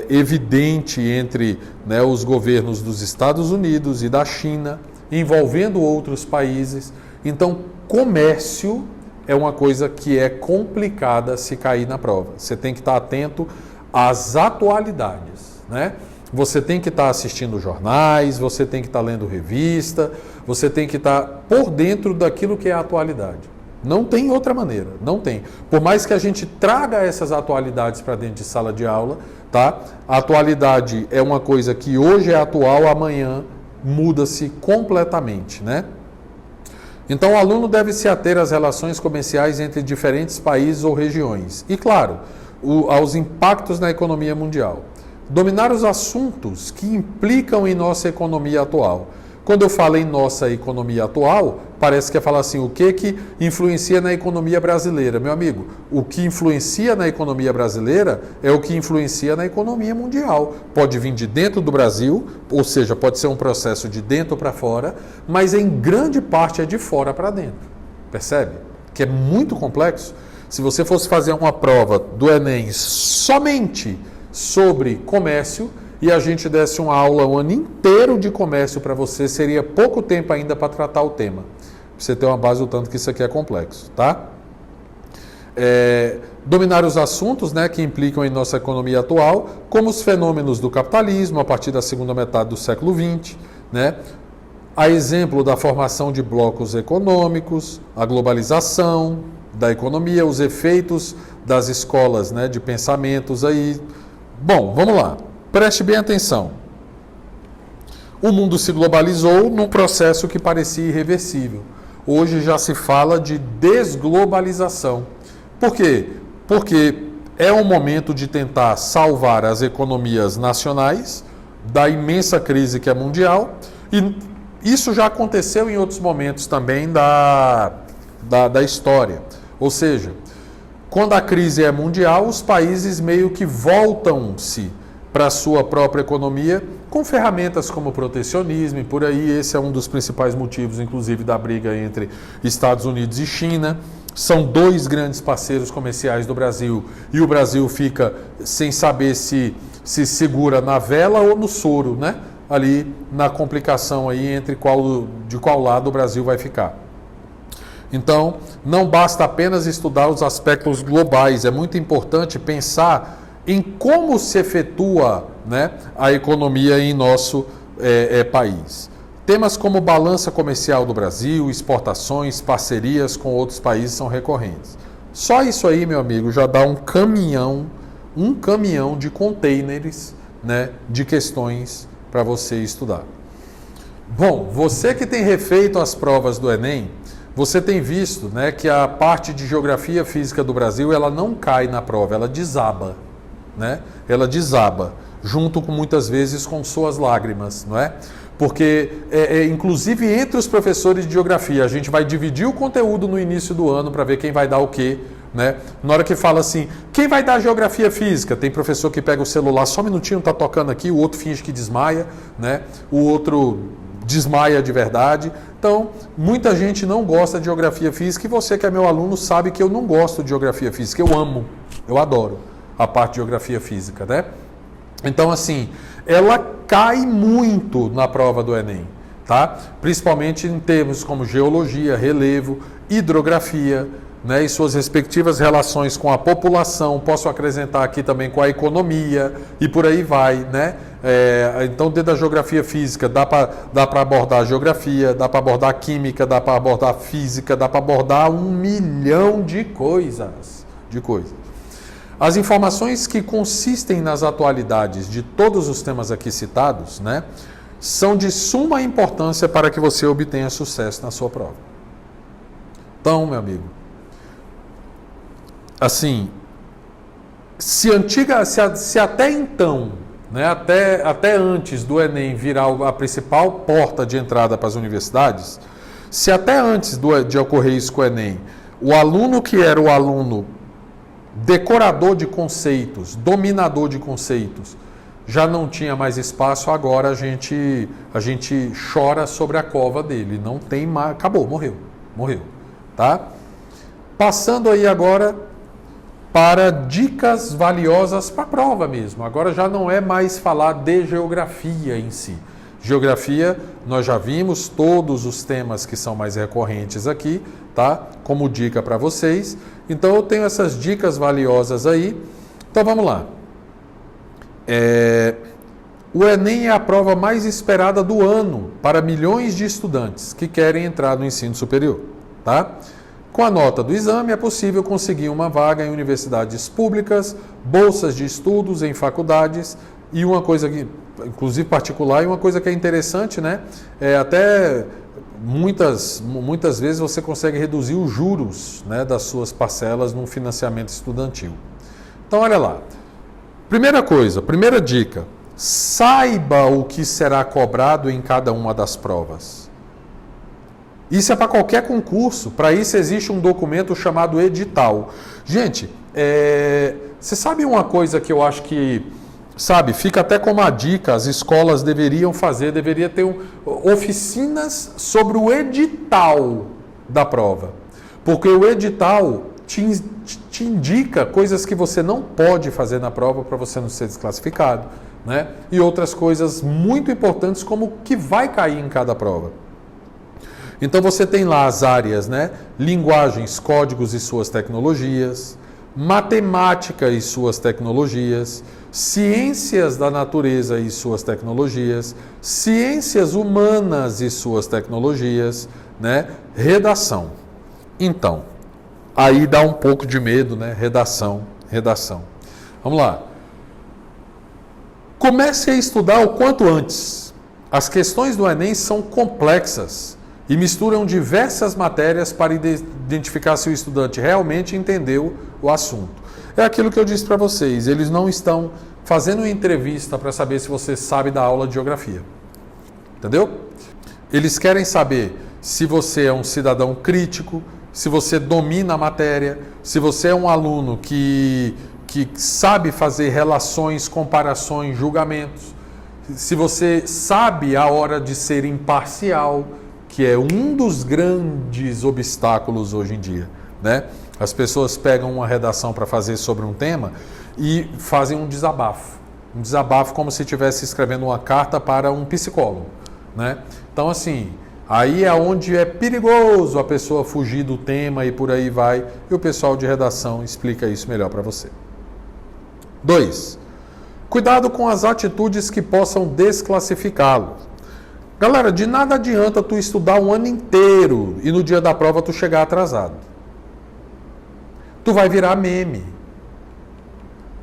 evidente entre, né, os governos dos Estados Unidos e da China, envolvendo outros países. Então, comércio é uma coisa que é complicada se cair na prova. Você tem que estar atento às atualidades, né? Você tem que estar assistindo jornais, você tem que estar lendo revista, você tem que estar por dentro daquilo que é a atualidade. Não tem outra maneira, não tem. Por mais que a gente traga essas atualidades para dentro de sala de aula, tá? A atualidade é uma coisa que hoje é atual, amanhã muda-se completamente, né? Então, o aluno deve se ater às relações comerciais entre diferentes países ou regiões. E, claro, aos impactos na economia mundial. Dominar os assuntos que implicam em nossa economia atual. Quando eu falo em nossa economia atual, parece que é falar assim, o que influencia na economia brasileira? Meu amigo, o que influencia na economia brasileira é o que influencia na economia mundial. Pode vir de dentro do Brasil, ou seja, pode ser um processo de dentro para fora, mas em grande parte é de fora para dentro. Percebe? Que é muito complexo. Se você fosse fazer uma prova do Enem somente sobre comércio, e a gente desse uma aula o ano inteiro de comércio para você, seria pouco tempo ainda para tratar o tema. Pra você ter uma base do tanto que isso aqui é complexo, tá? Dominar os assuntos, né, que implicam em nossa economia atual, como os fenômenos do capitalismo a partir da segunda metade do século XX, né? A exemplo da formação de blocos econômicos, a globalização da economia, os efeitos das escolas, né, de pensamentos aí. Bom, vamos lá. Preste bem atenção. O mundo se globalizou num processo que parecia irreversível. Hoje já se fala de desglobalização. Por quê? Porque é um momento de tentar salvar as economias nacionais da imensa crise que é mundial. E isso já aconteceu em outros momentos também da história. Ou seja, quando a crise é mundial, os países meio que voltam-se para a sua própria economia, com ferramentas como protecionismo e por aí. Esse é um dos principais motivos, inclusive, da briga entre Estados Unidos e China. São dois grandes parceiros comerciais do Brasil e o Brasil fica sem saber se segura na vela ou no soro, né? Ali na complicação aí de qual lado o Brasil vai ficar. Então, não basta apenas estudar os aspectos globais, é muito importante pensar em como se efetua, né, a economia em nosso país. Temas como balança comercial do Brasil, exportações, parcerias com outros países são recorrentes. Só isso aí, meu amigo, já dá um caminhão de containers, né, de questões para você estudar. Bom, você que tem refeito as provas do Enem, você tem visto, né, que a parte de geografia física do Brasil, ela não cai na prova, ela desaba, né? Ela desaba, junto com muitas vezes com suas lágrimas, não é? Porque, inclusive entre os professores de geografia, a gente vai dividir o conteúdo no início do ano para ver quem vai dar o quê, né? Na hora que fala assim, quem vai dar geografia física? Tem professor que pega o celular, só um minutinho, tá tocando aqui, o outro finge que desmaia, né? O outro desmaia de verdade. Então, muita gente não gosta de geografia física e você que é meu aluno sabe que eu não gosto de geografia física, eu amo, eu adoro a parte de geografia física, né? Então, assim, ela cai muito na prova do Enem, tá? Principalmente em termos como geologia, relevo, hidrografia, né, e suas respectivas relações com a população, posso acrescentar aqui também com a economia e por aí vai, né? Então, dentro da geografia física, dá para abordar a geografia, dá para abordar a química, dá para abordar a física, dá para abordar 1 milhão de coisas, As informações que consistem nas atualidades de todos os temas aqui citados, né, são de suma importância para que você obtenha sucesso na sua prova. Então, meu amigo, assim, se até então, né, até antes do Enem virar a principal porta de entrada para as universidades, se até antes de ocorrer isso com o Enem, o aluno que era o aluno decorador de conceitos, dominador de conceitos, já não tinha mais espaço, agora a gente chora sobre a cova dele, não tem mais, acabou, morreu, tá? Passando aí agora para dicas valiosas para a prova mesmo. Agora já não é mais falar de geografia em si. Geografia, nós já vimos todos os temas que são mais recorrentes aqui, tá? Como dica para vocês. Então eu tenho essas dicas valiosas aí. Então vamos lá. O Enem é a prova mais esperada do ano para milhões de estudantes que querem entrar no ensino superior, tá? Com a nota do exame, é possível conseguir uma vaga em universidades públicas, bolsas de estudos em faculdades e uma coisa que, inclusive particular, e uma coisa que é interessante, né? Até muitas vezes você consegue reduzir os juros, né, das suas parcelas num financiamento estudantil. Então, olha lá. Primeira dica, saiba o que será cobrado em cada uma das provas. Isso é para qualquer concurso. Para isso existe um documento chamado edital. Gente, você sabe uma coisa que eu acho que, fica até como a dica, as escolas deveriam fazer, deveria ter oficinas sobre o edital da prova. Porque o edital te indica coisas que você não pode fazer na prova para você não ser desclassificado, né? E outras coisas muito importantes como o que vai cair em cada prova. Então você tem lá as áreas, né? Linguagens, códigos e suas tecnologias, matemática e suas tecnologias, ciências da natureza e suas tecnologias, ciências humanas e suas tecnologias, né? Redação. Então, aí dá um pouco de medo, né? Redação. Vamos lá. Comece a estudar o quanto antes. As questões do Enem são complexas e misturam diversas matérias para identificar se o estudante realmente entendeu o assunto. É aquilo que eu disse para vocês, eles não estão fazendo uma entrevista para saber se você sabe da aula de geografia. Entendeu? Eles querem saber se você é um cidadão crítico, se você domina a matéria, se você é um aluno que sabe fazer relações, comparações, julgamentos, se você sabe a hora de ser imparcial, que é um dos grandes obstáculos hoje em dia, né? As pessoas pegam uma redação para fazer sobre um tema e fazem um desabafo como se estivesse escrevendo uma carta para um psicólogo, né? Então, assim, aí é onde é perigoso a pessoa fugir do tema e por aí vai, e o pessoal de redação explica isso melhor para você. 2. Cuidado com as atitudes que possam desclassificá-lo. Galera, de nada adianta tu estudar um ano inteiro e no dia da prova tu chegar atrasado. Tu vai virar meme.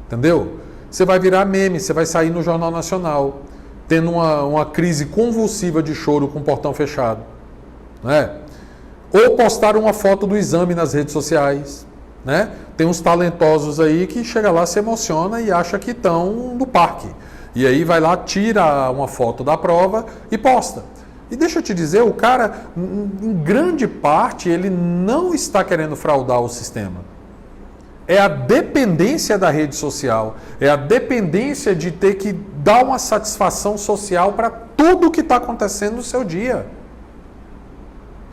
Entendeu? Você vai virar meme, você vai sair no Jornal Nacional. tendo uma crise convulsiva de choro com o portão fechado, né? Ou postar uma foto do exame nas redes sociais, né? Tem uns talentosos aí que chega lá, se emociona e acha que estão no parque. E aí vai lá, tira uma foto da prova e posta. E deixa eu te dizer, o cara, em grande parte, ele não está querendo fraudar o sistema. É a dependência da rede social, é a dependência de ter que dar uma satisfação social para tudo que está acontecendo no seu dia.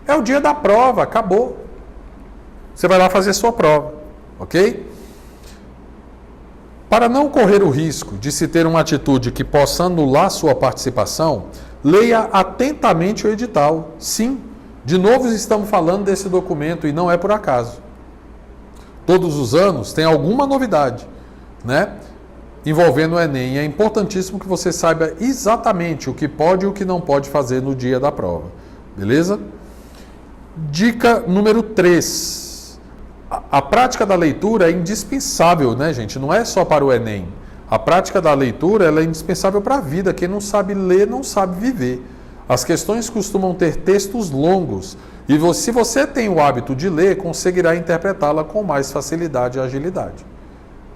É o dia da prova, acabou. Você vai lá fazer sua prova, ok? Para não correr o risco de se ter uma atitude que possa anular sua participação, leia atentamente o edital. Sim, de novo estamos falando desse documento e não é por acaso. Todos os anos tem alguma novidade, né? Envolvendo o Enem. É importantíssimo que você saiba exatamente o que pode e o que não pode fazer no dia da prova. Beleza? Dica número 3. A prática da leitura é indispensável, né, gente? Não é só para o Enem. A prática da leitura ela é indispensável para a vida. Quem não sabe ler, não sabe viver. As questões costumam ter textos longos. E se você tem o hábito de ler, conseguirá interpretá-la com mais facilidade e agilidade,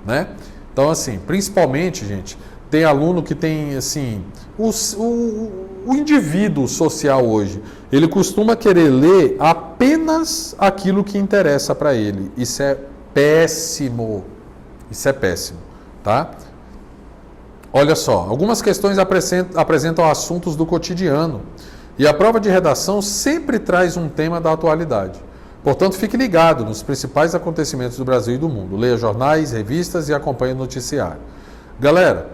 né? Então, assim, principalmente, gente, tem aluno que tem, assim, o indivíduo social hoje, ele costuma querer ler apenas aquilo que interessa para ele. Isso é péssimo. Isso é péssimo, tá? Olha só, algumas questões apresentam assuntos do cotidiano. E a prova de redação sempre traz um tema da atualidade. Portanto, fique ligado nos principais acontecimentos do Brasil e do mundo. Leia jornais, revistas e acompanhe o noticiário. Galera,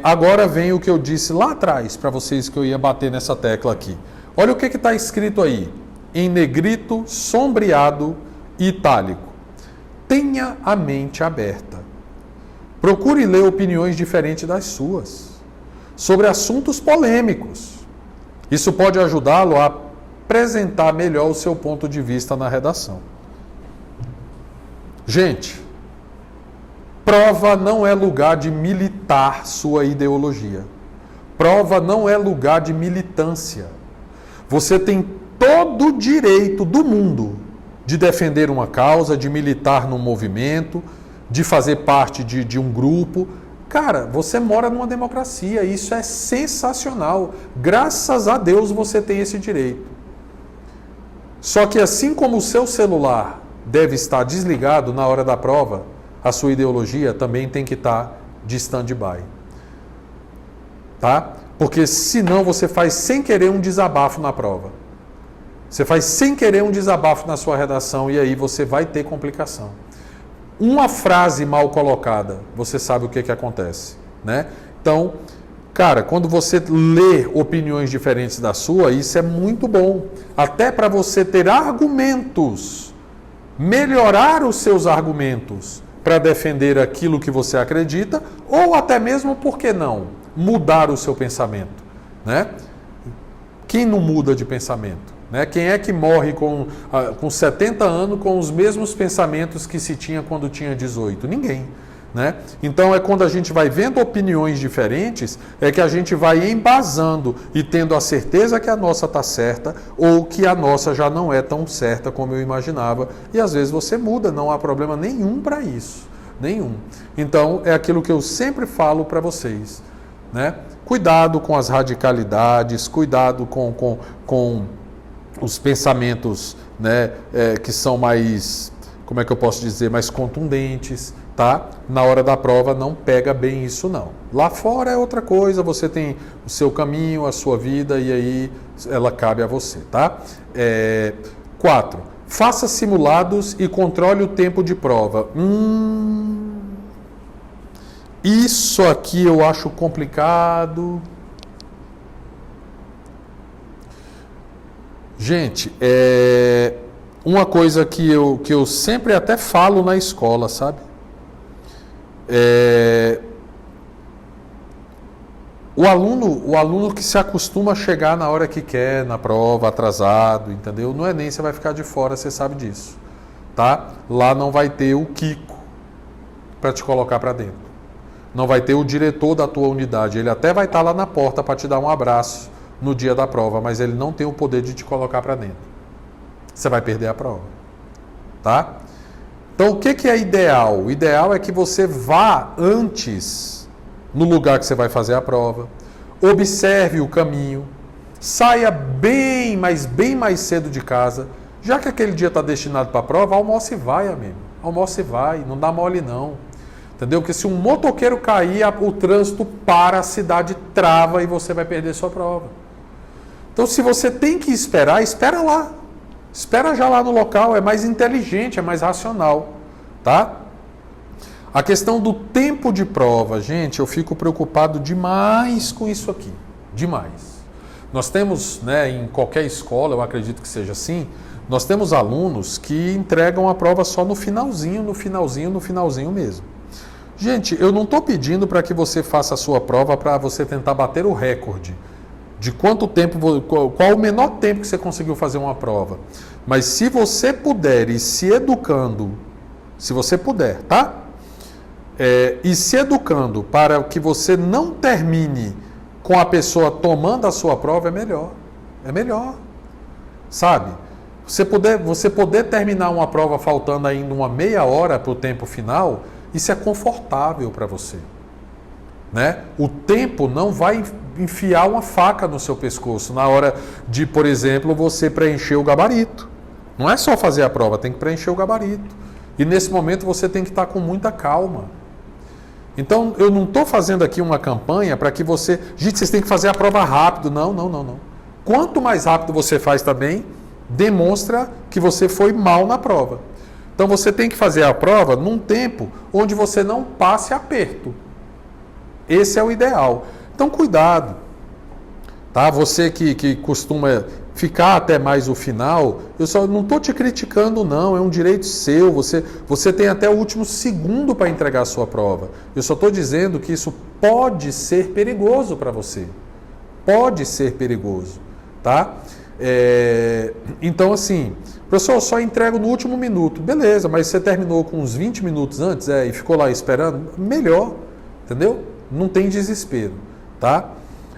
agora vem o que eu disse lá atrás para vocês que eu ia bater nessa tecla aqui. Olha o que está escrito aí, em negrito, sombreado e itálico. Tenha a mente aberta. Procure ler opiniões diferentes das suas, sobre assuntos polêmicos. Isso pode ajudá-lo a apresentar melhor o seu ponto de vista na redação. Gente, prova não é lugar de militar sua ideologia. Prova não é lugar de militância. Você tem todo o direito do mundo de defender uma causa, de militar num movimento, de fazer parte de um grupo. Cara, você mora numa democracia, isso é sensacional. Graças a Deus você tem esse direito. Só que assim como o seu celular deve estar desligado na hora da prova, a sua ideologia também tem que estar de stand-by. Tá? Porque senão você faz sem querer um desabafo na prova. Você faz sem querer um desabafo na sua redação e aí você vai ter complicação. Uma frase mal colocada, você sabe o que acontece, né? Então, cara, quando você lê opiniões diferentes da sua, isso é muito bom. Até para você ter argumentos, melhorar os seus argumentos para defender aquilo que você acredita, ou até mesmo, por que não, mudar o seu pensamento, né? Quem não muda de pensamento? Né? Quem é que morre com 70 anos com os mesmos pensamentos que se tinha quando tinha 18? Ninguém. Né? Então é quando a gente vai vendo opiniões diferentes, é que a gente vai embasando e tendo a certeza que a nossa está certa ou que a nossa já não é tão certa como eu imaginava. E às vezes você muda, não há problema nenhum para isso. Nenhum. Então é aquilo que eu sempre falo para vocês. Né? Cuidado com as radicalidades, cuidado com os pensamentos, né, que são mais, como é que eu posso dizer, mais contundentes, tá? Na hora da prova não pega bem isso não. Lá fora é outra coisa, você tem o seu caminho, a sua vida e aí ela cabe a você, tá? 4. Faça simulados e controle o tempo de prova. Isso aqui eu acho complicado. Gente, uma coisa que eu sempre até falo na escola, sabe? O aluno que se acostuma a chegar na hora que quer, na prova, atrasado, entendeu? No Enem você vai ficar de fora, você sabe disso, tá? Lá não vai ter o Kiko para te colocar para dentro. não vai ter o diretor da tua unidade. Ele até vai estar lá na porta para te dar um abraço no dia da prova, mas ele não tem o poder de te colocar para dentro. Você vai perder a prova. Tá? Então, o que é ideal? O ideal é que você vá antes no lugar que você vai fazer a prova, observe o caminho, saia bem mais cedo de casa. Já que aquele dia está destinado para a prova, almoce e vai, amigo. Almoce e vai, não dá mole não. Entendeu? Porque se um motoqueiro cair, o trânsito para, a cidade trava e você vai perder sua prova. Então, se você tem que esperar, espera lá. Espera já lá no local, é mais inteligente, é mais racional, tá? A questão do tempo de prova, gente, eu fico preocupado demais com isso aqui, demais. Nós temos, né, em qualquer escola, eu acredito que seja assim, nós temos alunos que entregam a prova só no finalzinho mesmo. Gente, eu não estou pedindo para que você faça a sua prova para você tentar bater o recorde de quanto tempo, qual o menor tempo que você conseguiu fazer uma prova. Mas se você puder ir se educando, se você puder, tá? E se educando para que você não termine com a pessoa tomando a sua prova, é melhor. É melhor. Sabe? Você poder terminar uma prova faltando ainda uma meia hora para o tempo final, isso é confortável para você. Né? O tempo não vai enfiar uma faca no seu pescoço na hora de, por exemplo, você preencher o gabarito. Não é só fazer a prova, tem que preencher o gabarito. E nesse momento você tem que estar com muita calma. Então, eu não estou fazendo aqui uma campanha para que você... Gente, vocês têm que fazer a prova rápido. Não. Quanto mais rápido você faz também, demonstra que você foi mal na prova. Então, você tem que fazer a prova num tempo onde você não passe aperto. Esse é o ideal. Então, cuidado. Tá? Você que costuma ficar até mais o final, eu só não estou te criticando, não. É um direito seu. Você tem até o último segundo para entregar a sua prova. Eu só estou dizendo que isso pode ser perigoso para você. Pode ser perigoso. Tá? Então, assim, professor, eu só entrego no último minuto. Beleza, mas você terminou com uns 20 minutos antes e ficou lá esperando? Melhor. Entendeu? Não tem desespero, tá?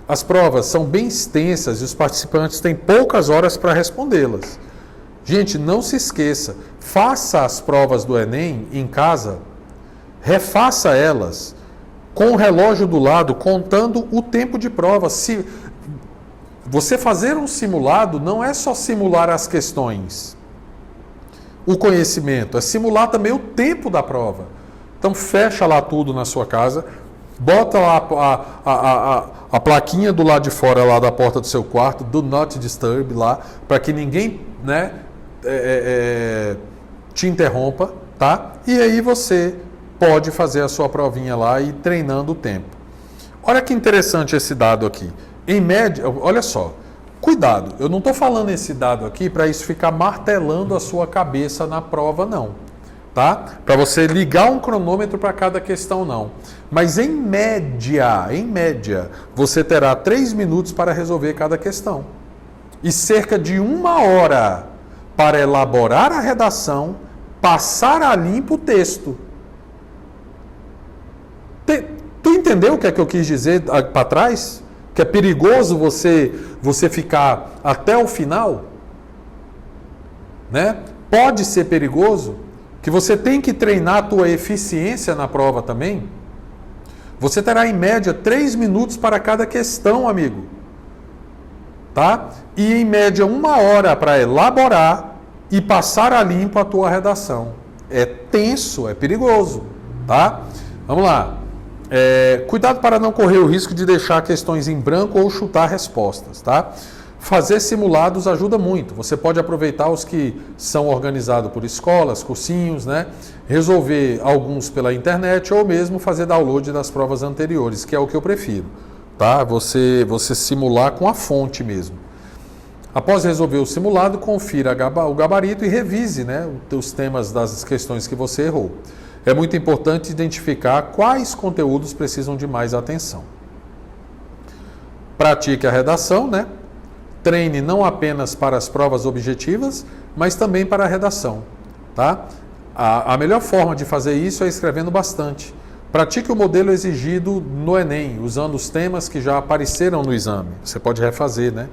As provas são bem extensas e os participantes têm poucas horas para respondê-las. Gente, não se esqueça, faça as provas do Enem em casa, refaça elas com o relógio do lado, contando o tempo de prova. Se você fazer um simulado, não é só simular as questões, o conhecimento, é simular também o tempo da prova. Então fecha lá tudo na sua casa, bota lá a plaquinha do lado de fora lá da porta do seu quarto, do not disturb lá, para que ninguém, né, te interrompa, tá? E aí você pode fazer a sua provinha lá e ir treinando o tempo. Olha que interessante esse dado aqui. Em média, olha só, cuidado, eu não estou falando esse dado aqui para isso ficar martelando a sua cabeça na prova, não. Tá? Para você ligar um cronômetro para cada questão, não. Mas em média, você terá 3 minutos para resolver cada questão. E cerca de 1 hora para elaborar a redação, passar a limpo o texto. Tu entendeu o que é que eu quis dizer para trás? Que é perigoso você ficar até o final? Né? Pode ser perigoso. Que você tem que treinar a tua eficiência na prova também. Você terá em média 3 minutos para cada questão, amigo. Tá? E em média 1 hora para elaborar e passar a limpo a tua redação. É tenso, é perigoso. Tá? Vamos lá. Cuidado para não correr o risco de deixar questões em branco ou chutar respostas. Tá? Fazer simulados ajuda muito. Você pode aproveitar os que são organizados por escolas, cursinhos, né? Resolver alguns pela internet ou mesmo fazer download das provas anteriores, que é o que eu prefiro. Tá? Você simular com a fonte mesmo. Após resolver o simulado, confira o gabarito e revise, né, os temas das questões que você errou. É muito importante identificar quais conteúdos precisam de mais atenção. Pratique a redação, né? Treine não apenas para as provas objetivas, mas também para a redação. Tá? A melhor forma de fazer isso é escrevendo bastante. Pratique o modelo exigido no Enem, usando os temas que já apareceram no exame. Você pode refazer, né?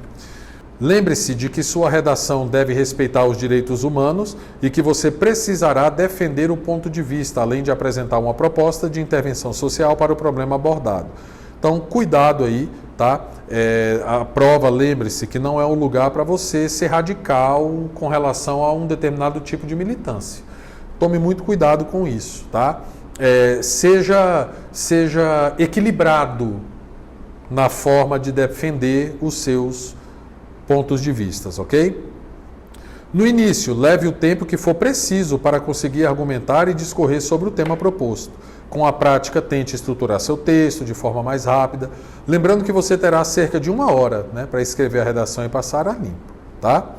Lembre-se de que sua redação deve respeitar os direitos humanos e que você precisará defender o ponto de vista, além de apresentar uma proposta de intervenção social para o problema abordado. Então, cuidado aí, tá? A prova, lembre-se que não é um lugar para você ser radical com relação a um determinado tipo de militância. Tome muito cuidado com isso, tá? Seja equilibrado na forma de defender os seus pontos de vista, ok? No início, leve o tempo que for preciso para conseguir argumentar e discorrer sobre o tema proposto. Com a prática, tente estruturar seu texto de forma mais rápida, lembrando que você terá cerca de 1 hora, né, para escrever a redação e passar a limpo, tá?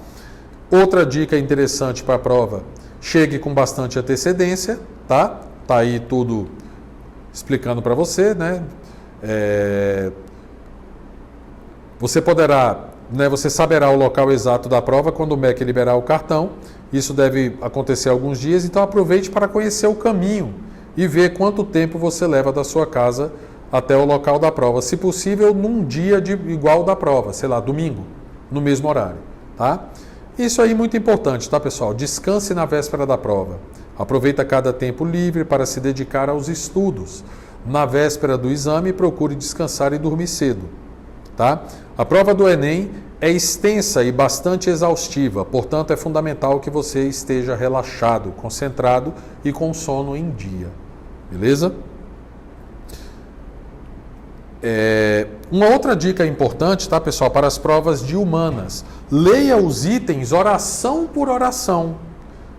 Outra dica interessante para a prova: chegue com bastante antecedência, tá? Tá aí tudo explicando para você, né? Você saberá o local exato da prova quando o MEC liberar o cartão. Isso deve acontecer alguns dias, então aproveite para conhecer o caminho e ver quanto tempo você leva da sua casa até o local da prova. Se possível, num dia igual da prova, sei lá, domingo, no mesmo horário, tá? Isso aí é muito importante, tá, pessoal? Descanse na véspera da prova. Aproveita cada tempo livre para se dedicar aos estudos. Na véspera do exame, procure descansar e dormir cedo, tá? A prova do Enem é extensa e bastante exaustiva, portanto é fundamental que você esteja relaxado, concentrado e com sono em dia, beleza? Uma outra dica importante, tá, pessoal, para as provas de humanas: leia os itens oração por oração.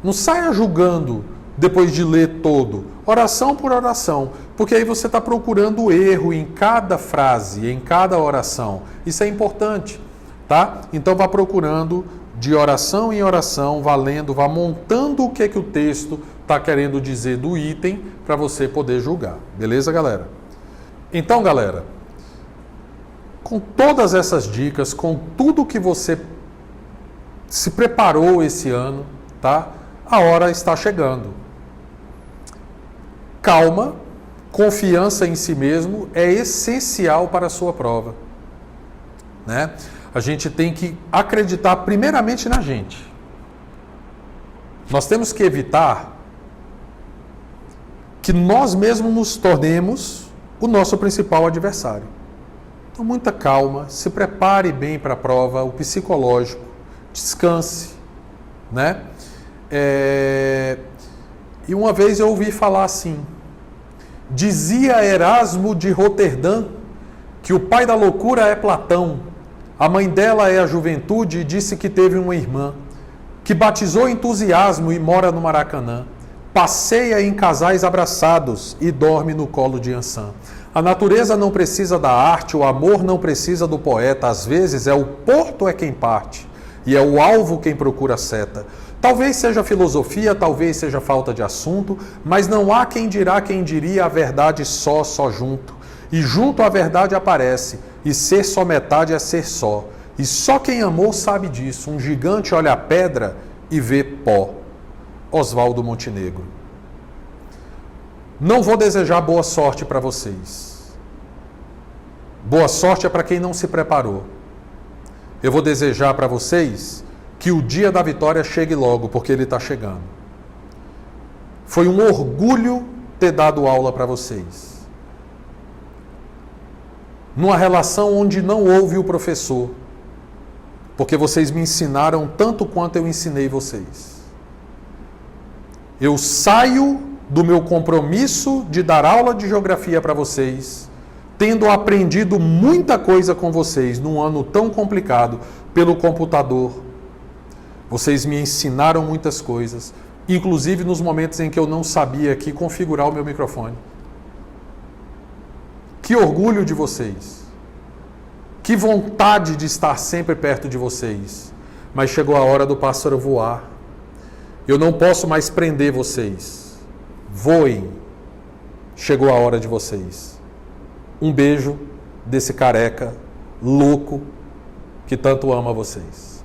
Não saia julgando depois de ler todo, oração por oração, porque aí você está procurando erro em cada frase, em cada oração. Isso é importante, tá? Então vá procurando de oração em oração, vá lendo, vá montando o que o texto está querendo dizer do item para você poder julgar. Beleza, galera? Então, galera, com todas essas dicas, com tudo que você se preparou esse ano, tá? A hora está chegando. Calma, confiança em si mesmo é essencial para a sua prova, né? A gente tem que acreditar primeiramente na gente. Nós temos que evitar que nós mesmos nos tornemos o nosso principal adversário. Então, muita calma, se prepare bem para a prova, o psicológico, descanse, né? E uma vez eu ouvi falar assim: dizia Erasmo de Roterdã que o pai da loucura é Platão, a mãe dela é a juventude, e disse que teve uma irmã que batizou entusiasmo e mora no Maracanã, passeia em casais abraçados e dorme no colo de Ançã. A natureza não precisa da arte, o amor não precisa do poeta, às vezes é o porto quem parte e é o alvo quem procura a seta. Talvez seja filosofia, talvez seja falta de assunto, mas não há quem dirá, quem diria a verdade só junto. E junto à verdade aparece, e ser só metade é ser só. E só quem amou sabe disso. Um gigante olha a pedra e vê pó. Oswaldo Montenegro. Não vou desejar boa sorte para vocês. Boa sorte é para quem não se preparou. Eu vou desejar para vocês que o dia da vitória chegue logo, porque ele está chegando. Foi um orgulho ter dado aula para vocês. Numa relação onde não houve o professor, porque vocês me ensinaram tanto quanto eu ensinei vocês. Eu saio do meu compromisso de dar aula de geografia para vocês, tendo aprendido muita coisa com vocês num ano tão complicado pelo computador. Vocês me ensinaram muitas coisas, inclusive nos momentos em que eu não sabia aqui configurar o meu microfone. Que orgulho de vocês. Que vontade de estar sempre perto de vocês. Mas chegou a hora do pássaro voar. Eu não posso mais prender vocês. Voem. Chegou a hora de vocês. Um beijo desse careca louco que tanto ama vocês.